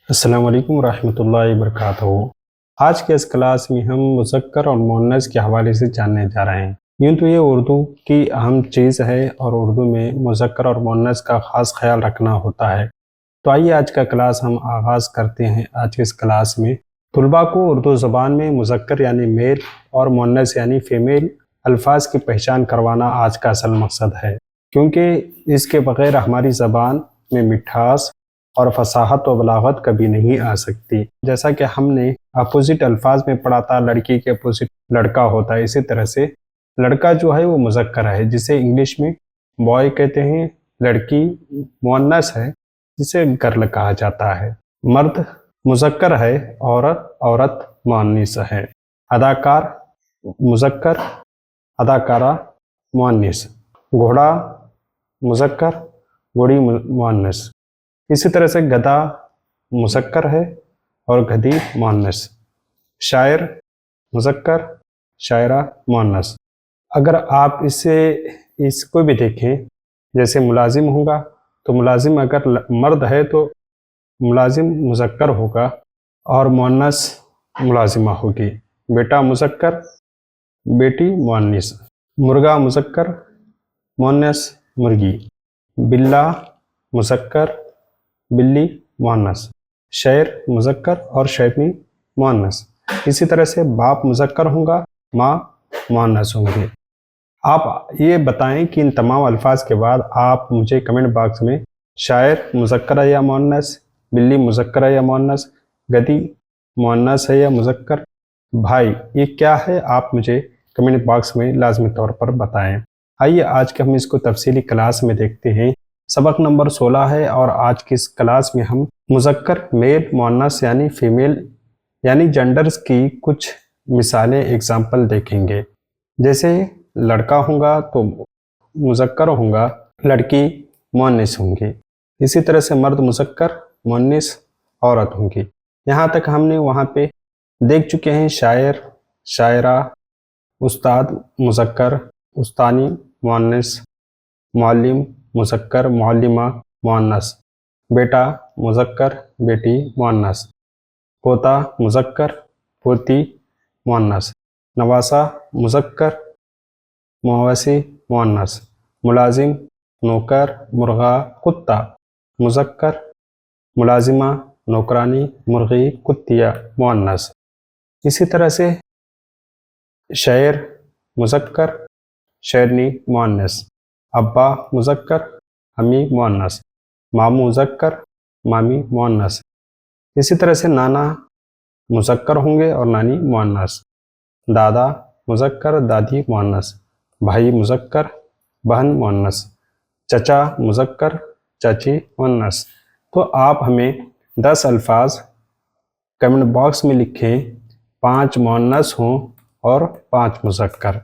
السلام علیکم ورحمۃ اللہ وبرکاتہ۔ آج کے اس کلاس میں ہم مذکر اور مؤنث کے حوالے سے جاننے جا رہے ہیں۔ یوں تو یہ اردو کی اہم چیز ہے اور اردو میں مذکر اور مؤنث کا خاص خیال رکھنا ہوتا ہے۔ تو آئیے آج کا کلاس ہم آغاز کرتے ہیں۔ آج کے اس کلاس میں طلباء کو اردو زبان میں مذکر یعنی میل اور مؤنث یعنی فیمیل الفاظ کی پہچان کروانا آج کا اصل مقصد ہے، کیونکہ اس کے بغیر ہماری زبان میں مٹھاس اور فصاحت و بلاغت کبھی نہیں آ سکتی۔ جیسا کہ ہم نے اپوزٹ الفاظ میں پڑھا تھا، لڑکی کے اپوزٹ لڑکا ہوتا ہے، اسی طرح سے لڑکا جو ہے وہ مذکر ہے جسے انگلش میں بوائے کہتے ہیں، لڑکی مؤنث ہے جسے گرل کہا جاتا ہے۔ مرد مذکر ہے، عورت مؤنث ہے۔ اداکار مذکر، اداکارہ مؤنث۔ گھوڑا مذکر، گھوڑی مؤنث۔ اسی طرح سے گدھا مذکر ہے اور گدھی مؤنث۔ شاعر مذکر، شاعرہ مؤنث۔ اگر آپ اس کو بھی دیکھیں، جیسے ملازم ہوگا تو ملازم اگر مرد ہے تو ملازم مذکر ہوگا اور مؤنث ملازمہ ہوگی۔ بیٹا مذکر، بیٹی مؤنث۔ مرغا مذکر، مؤنث مرغی۔ بلا مذکر، بلی مؤنث۔ شعر مذکر اور شعرنی مؤنث۔ اسی طرح سے باپ مذکر ہوگا، ماں مؤنث ہوں گے۔ آپ یہ بتائیں کہ ان تمام الفاظ کے بعد آپ مجھے کمنٹ باکس میں شاعر مذکر ہے یا مؤنث، بلی مذکر ہے یا مؤنث، گدھی مؤنث ہے یا مذکر، بھائی یہ کیا ہے، آپ مجھے کمنٹ باکس میں لازمی طور پر بتائیں۔ آئیے آج کے ہم اس کو تفصیلی کلاس میں دیکھتے ہیں۔ سبق نمبر 16 ہے اور آج کی اس کلاس میں ہم مذکر، میل، مؤنث یعنی فیمیل یعنی جنڈرز کی کچھ مثالیں، ایگزامپل دیکھیں گے۔ جیسے لڑکا ہوگا تو مذکر ہوگا، لڑکی مؤنث ہوں گی۔ اسی طرح سے مرد مذکر، مؤنث عورت ہوں گی۔ یہاں تک ہم نے وہاں پہ دیکھ چکے ہیں شاعر، شاعرہ، استاد مذکر، استانی مؤنث، معلم مذکر، معلمہ مؤنث، بیٹا مذکر، بیٹی مؤنث، پوتا مذکر، پوتی مؤنث، نواسہ مذکر، مویشی مؤنث، ملازم نوکر، مرغا کتا مذکر، ملازمہ نوکرانی، مرغی کتیا مؤنث۔ اسی طرح سے شاعر مذکر، شاعرنی مؤنث، ابا مذکر، امی مؤنث، ماموں مذکر، مامی مؤنث۔ اسی طرح سے نانا مذکر ہوں گے اور نانی مؤنث، دادا مذکر، دادی مؤنث، بھائی مذکر، بہن مؤنث، چچا مذکر، چاچی مؤنث۔ تو آپ ہمیں 10 الفاظ کمنٹ باکس میں لکھیں، 5 مؤنث ہوں اور 5 مذکر۔